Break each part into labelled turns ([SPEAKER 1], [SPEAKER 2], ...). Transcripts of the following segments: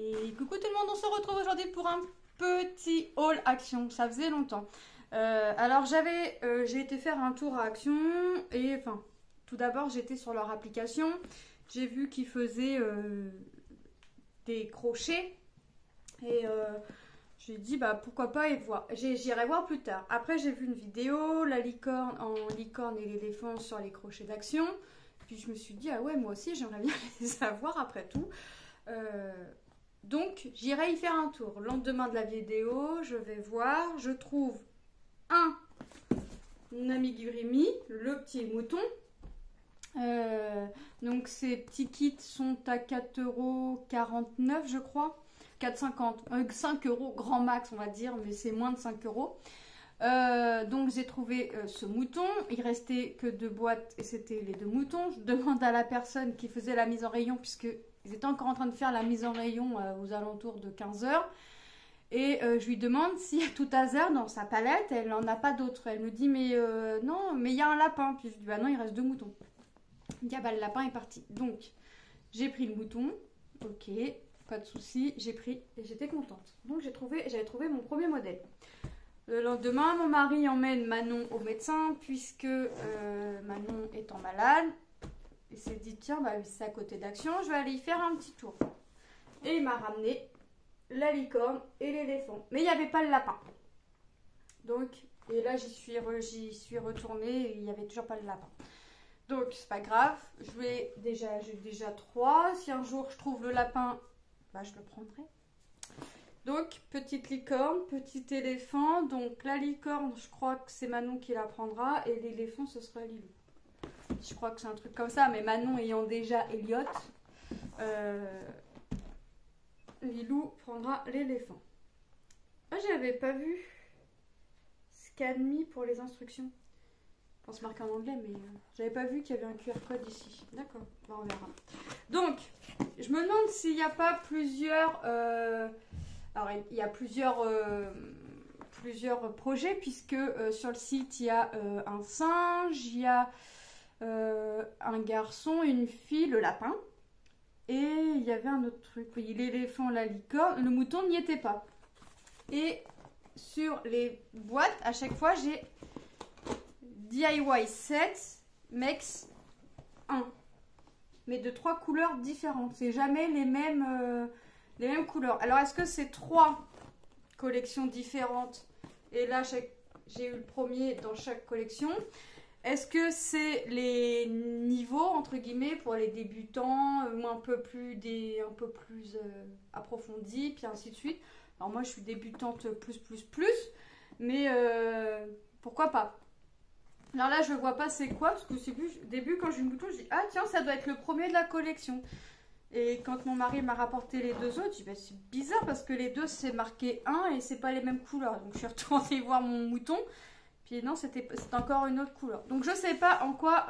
[SPEAKER 1] Et coucou tout le monde, on se retrouve aujourd'hui pour un petit haul Action, ça faisait longtemps. Alors j'ai été faire un tour à Action et enfin, tout d'abord j'étais sur leur application, j'ai vu qu'ils faisaient des crochets et j'ai dit bah pourquoi pas et voir. J'irai voir plus tard. Après j'ai vu une vidéo, la licorne en licorne et l'éléphant sur les crochets d'Action. Puis je me suis dit ah ouais moi aussi j'aimerais bien les avoir après tout. Donc j'irai y faire un tour. Lendemain de la vidéo, je vais voir. Je trouve un amigurumi, le petit mouton. Donc ces petits kits sont à 4,49 € je crois. 4,50 €, 5 € grand max on va dire, mais c'est moins de 5 €. Donc j'ai trouvé ce mouton, il restait que 2 boîtes et c'était les 2 moutons. Je demande à la personne qui faisait la mise en rayon, puisque ils étaient encore en train de faire la mise en rayon aux alentours de 15 h. Et je lui demande si à tout hasard dans sa palette elle n'en a pas d'autres. Elle me dit mais non, mais il y a un lapin. Puis je dis bah non, il reste 2 moutons. Il dit ah bah le lapin est parti. Donc j'ai pris le mouton, ok, pas de souci, j'ai pris et j'étais contente. Donc j'avais trouvé mon premier modèle. Le lendemain, mon mari emmène Manon au médecin puisque Manon étant malade. Il s'est dit tiens, bah, c'est à côté d'Action, je vais aller y faire un petit tour. Et il m'a ramené la licorne et l'éléphant. Mais il n'y avait pas le lapin. Donc, et là j'y suis retournée et il n'y avait toujours pas le lapin. Donc c'est pas grave, j'ai déjà 3. Si un jour je trouve le lapin, bah, je le prendrai. Donc, petite licorne, petit éléphant. Donc, la licorne, je crois que c'est Manon qui la prendra. Et l'éléphant, ce sera Lilou. Je crois que c'est un truc comme ça. Mais Manon ayant déjà Elliot, Lilou prendra l'éléphant. Ah, j'avais pas vu Scan Me pour les instructions. Enfin, c'est marqué en anglais, mais j'avais pas vu qu'il y avait un QR code ici. D'accord, bon, on verra. Donc, je me demande s'il n'y a pas plusieurs... Alors, il y a plusieurs projets, puisque sur le site, il y a un singe, il y a un garçon, une fille, le lapin. Et il y avait un autre truc, oui, l'éléphant, la licorne, le mouton n'y était pas. Et sur les boîtes, à chaque fois, j'ai DIY set makes 1. Mais de 3 couleurs différentes. C'est jamais les mêmes couleurs. Alors, est-ce que c'est 3 collections différentes? Et là, j'ai eu le premier dans chaque collection. Est-ce que c'est les niveaux, entre guillemets, pour les débutants, ou un peu plus approfondis, puis ainsi de suite? Alors, moi, je suis débutante plus. Mais pourquoi pas? Alors là, je vois pas c'est quoi, parce que au début, quand j'ai eu le mouton, je dis ah tiens, ça doit être le premier de la collection. Et quand mon mari m'a rapporté les 2 autres, je dis bah, c'est bizarre parce que les 2 c'est marqué 1 et c'est pas les mêmes couleurs. Donc je suis retournée voir mon mouton. Puis non, c'était encore une autre couleur. Donc je sais pas en quoi,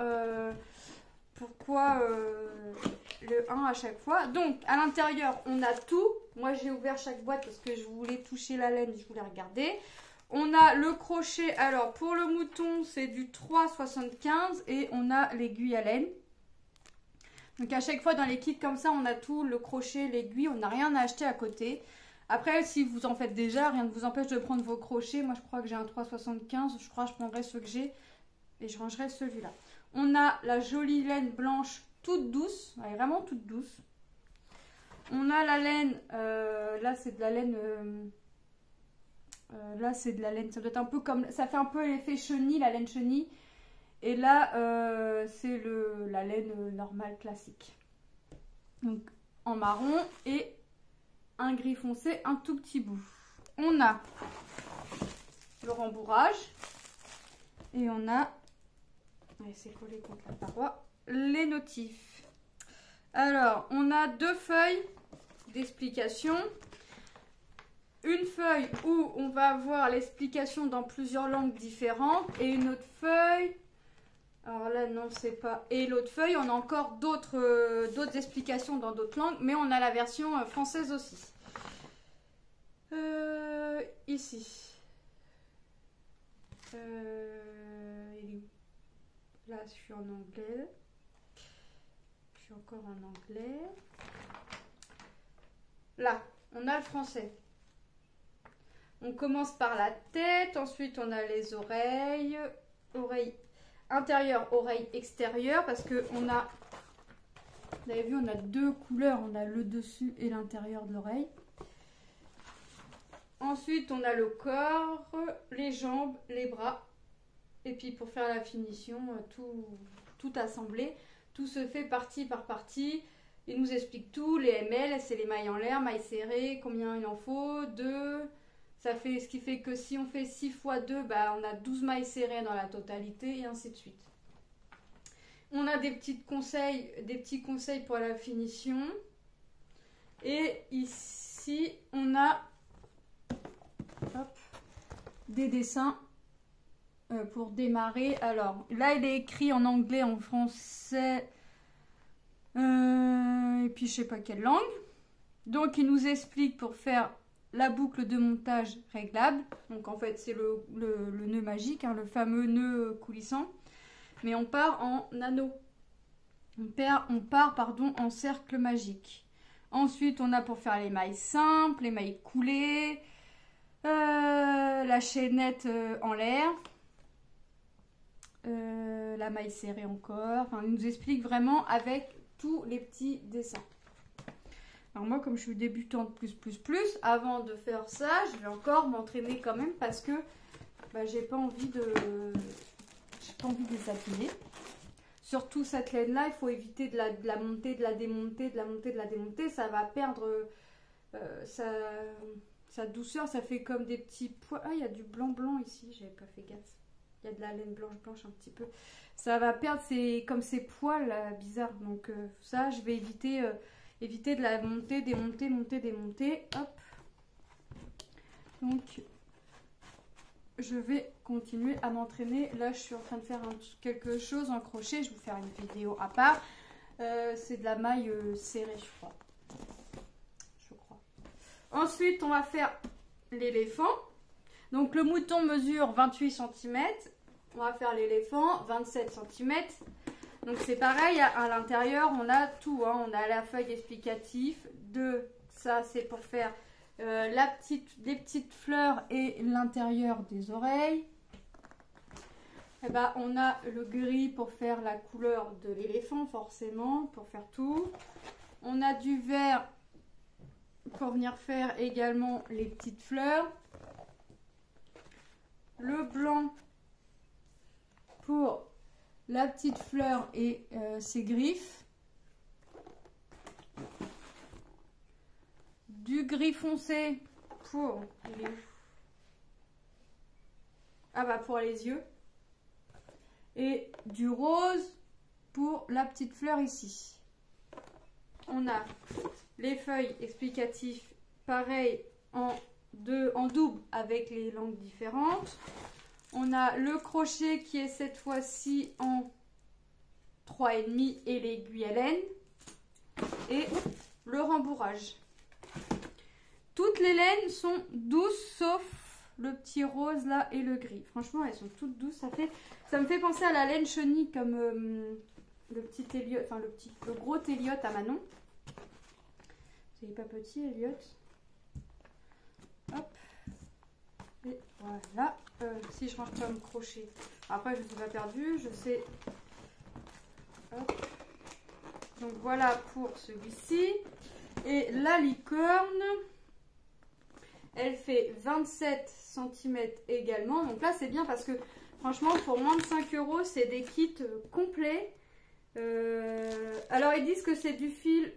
[SPEAKER 1] pourquoi le 1 à chaque fois. Donc à l'intérieur, on a tout. Moi j'ai ouvert chaque boîte parce que je voulais toucher la laine, je voulais regarder. On a le crochet. Alors pour le mouton, c'est du 3,75 et on a l'aiguille à laine. Donc à chaque fois dans les kits comme ça, on a tout, le crochet, l'aiguille, on n'a rien à acheter à côté. Après, si vous en faites déjà, rien ne vous empêche de prendre vos crochets. Moi, je crois que j'ai un 3,75. Je crois que je prendrai ceux que j'ai et je rangerai celui-là. On a la jolie laine blanche toute douce. Elle est vraiment toute douce. On a la laine, là c'est de la laine... là c'est de la laine, ça doit être un peu comme... Ça fait un peu l'effet chenille, la laine chenille. Et là, c'est la laine normale classique. Donc, en marron et un gris foncé, un tout petit bout. On a le rembourrage. Et on a, c'est collé contre la paroi, les notifs. Alors, on a 2 feuilles d'explication. Une feuille où on va avoir l'explication dans plusieurs langues différentes. Et une autre feuille... Alors là, non, c'est pas... Et l'autre feuille, on a encore d'autres explications dans d'autres langues, mais on a la version française aussi. Ici. Là, je suis en anglais. Je suis encore en anglais. là, on a le français. On commence par la tête, ensuite on a les oreilles, oreilles intérieures, oreilles extérieures, parce que on a, vous avez vu, on a deux couleurs, on a le dessus et l'intérieur de l'oreille. Ensuite on a le corps, les jambes, les bras, et puis pour faire la finition, tout assemblé, tout se fait partie par partie. Il nous explique tout, les ML, c'est les mailles en l'air, mailles serrées, combien il en faut, 2. Ça fait, ce qui fait que si on fait 6 x 2, bah, on a 12 mailles serrées dans la totalité et ainsi de suite. On a des petits conseils pour la finition. Et ici, on a des dessins pour démarrer. Alors, là, il est écrit en anglais, en français, et puis je sais pas quelle langue. Donc, il nous explique pour faire la boucle de montage réglable. Donc en fait c'est le nœud magique, hein, le fameux nœud coulissant. Mais on part en anneau. On part en cercle magique. Ensuite on a pour faire les mailles simples, les mailles coulées, la chaînette en l'air, la maille serrée encore. Enfin, il nous explique vraiment avec tous les petits dessins. Alors moi, comme je suis débutante plus, avant de faire ça, je vais encore m'entraîner quand même parce que bah, j'ai pas envie de les abîmer. Surtout cette laine-là, il faut éviter de la monter, de la démonter, de la monter, de la démonter. Ça va perdre sa douceur, ça fait comme des petits pois. Ah, il y a du blanc ici, j'avais pas fait gaffe. Il y a de la laine blanche un petit peu. Ça va perdre comme ces poils bizarres. Donc ça, je vais éviter de la monter, démonter. Hop. Donc, je vais continuer à m'entraîner. Là, je suis en train de faire quelque chose en crochet. Je vais vous faire une vidéo à part. C'est de la maille serrée, je crois. Ensuite, on va faire l'éléphant. Donc, le mouton mesure 28 cm. On va faire l'éléphant, 27 cm. Donc c'est pareil, à l'intérieur on a tout, hein. On a la feuille explicative de ça, c'est pour faire les petites fleurs et l'intérieur des oreilles. Et ben, on a le gris pour faire la couleur de l'éléphant forcément, pour faire tout. On a du vert pour venir faire également les petites fleurs. Le blanc pour la petite fleur et ses griffes. Du gris foncé pour pour les yeux. Et du rose pour la petite fleur ici. On a les feuilles explicatives, pareil, en double avec les langues différentes. On a le crochet qui est cette fois-ci en 3,5 et l'aiguille à laine. Et le rembourrage. Toutes les laines sont douces sauf le petit rose là et le gris. Franchement, elles sont toutes douces. Ça me fait penser à la laine chenille comme le petit Elliot, enfin le gros Elliot à Manon. C'est pas petit Elliot. Hop. Et voilà. Si je range pas mon crochet. Après, je ne suis pas perdue. Je sais. Hop. Donc voilà pour celui-ci. Et la licorne, elle fait 27 cm également. Donc là, c'est bien parce que franchement, pour moins de 5 €, c'est des kits complets. Alors, ils disent que c'est du fil.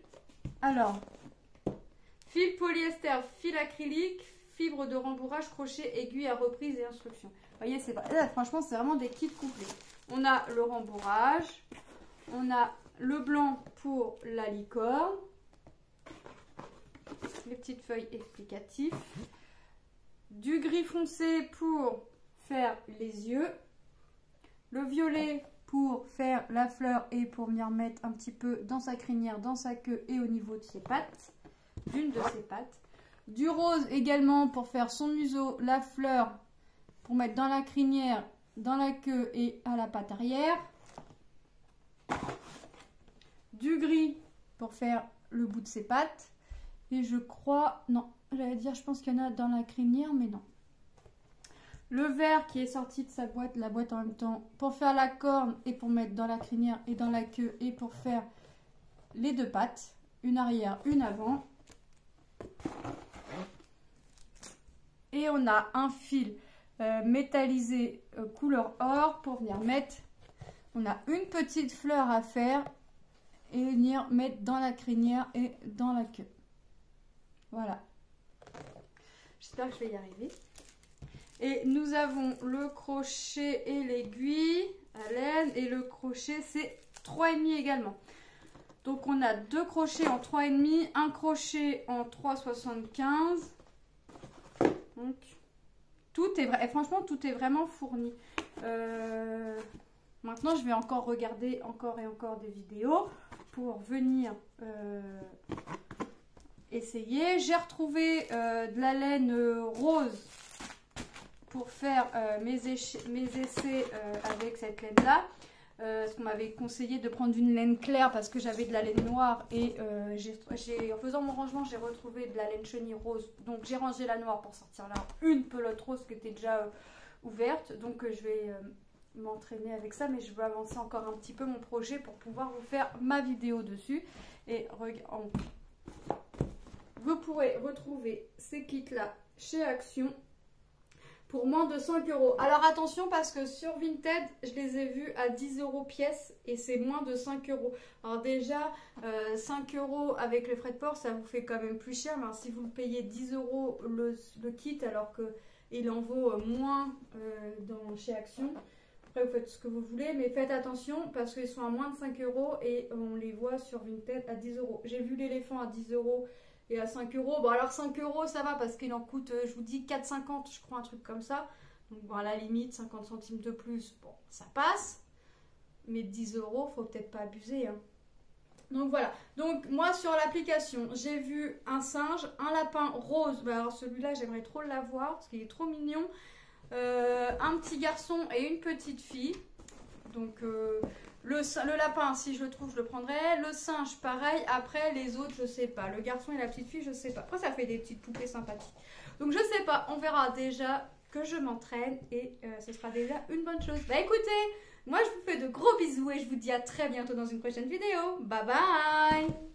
[SPEAKER 1] Alors, fil polyester, fil acrylique, fibre de rembourrage, crochet, aiguille à reprise et instructions. Vous voyez, franchement, c'est vraiment des kits complets. On a le rembourrage, on a le blanc pour la licorne, les petites feuilles explicatives, du gris foncé pour faire les yeux, le violet pour faire la fleur et pour venir mettre un petit peu dans sa crinière, dans sa queue et au niveau de ses pattes, d'une de ses pattes. Du rose également pour faire son museau, la fleur pour mettre dans la crinière, dans la queue et à la patte arrière. Du gris pour faire le bout de ses pattes. Et je crois, non, j'allais dire, je pense qu'il y en a dans la crinière, mais non. Le verre qui est sorti de sa boîte, la boîte en même temps, pour faire la corne et pour mettre dans la crinière et dans la queue et pour faire les deux pattes, une arrière, une avant. Et on a un fil métallisé couleur or pour venir mettre. On a une petite fleur à faire et venir mettre dans la crinière et dans la queue. Voilà. J'espère que je vais y arriver. Et nous avons le crochet et l'aiguille à laine. Et le crochet, c'est 3,5 également. Donc on a deux crochets en 3,5, un crochet en 3,75. Donc tout est vrai. Et franchement, tout est vraiment fourni. Maintenant, je vais encore regarder encore et encore des vidéos pour venir essayer. J'ai retrouvé de la laine rose pour faire mes essais avec cette laine-là. Parce qu'on m'avait conseillé de prendre une laine claire parce que j'avais de la laine noire. Et en faisant mon rangement, j'ai retrouvé de la laine chenille rose. Donc j'ai rangé la noire pour sortir là une pelote rose qui était déjà ouverte. Donc je vais m'entraîner avec ça. Mais je veux avancer encore un petit peu mon projet pour pouvoir vous faire ma vidéo dessus. Et vous pourrez retrouver ces kits-là chez Action pour moins de 5 €. Alors attention parce que sur Vinted, je les ai vus à 10 € pièce et c'est moins de 5 €. Alors déjà, 5 € avec les frais de port, ça vous fait quand même plus cher. Mais alors, si vous payez 10 € le kit alors qu'il en vaut moins chez Action, après vous faites ce que vous voulez. Mais faites attention parce qu'ils sont à moins de 5 € et on les voit sur Vinted à 10 €. J'ai vu l'éléphant à 10 € et à 5 €. Bon alors 5 € ça va parce qu'il en coûte, je vous dis 4,50 je crois, un truc comme ça. Donc bon à la limite 50 centimes de plus, bon ça passe. Mais 10 €, faut peut-être pas abuser. Hein. Donc voilà. Donc moi sur l'application, j'ai vu un singe, un lapin rose. Bah, alors celui-là j'aimerais trop l'avoir parce qu'il est trop mignon. Un petit garçon et une petite fille. Donc le lapin, si je le trouve, je le prendrai. Le singe, pareil. Après, les autres, je sais pas. Le garçon et la petite fille, je sais pas. Après, ça fait des petites poupées sympathiques. Donc, je sais pas. On verra déjà que je m'entraîne et ce sera déjà une bonne chose. Bah écoutez, moi, je vous fais de gros bisous et je vous dis à très bientôt dans une prochaine vidéo. Bye bye!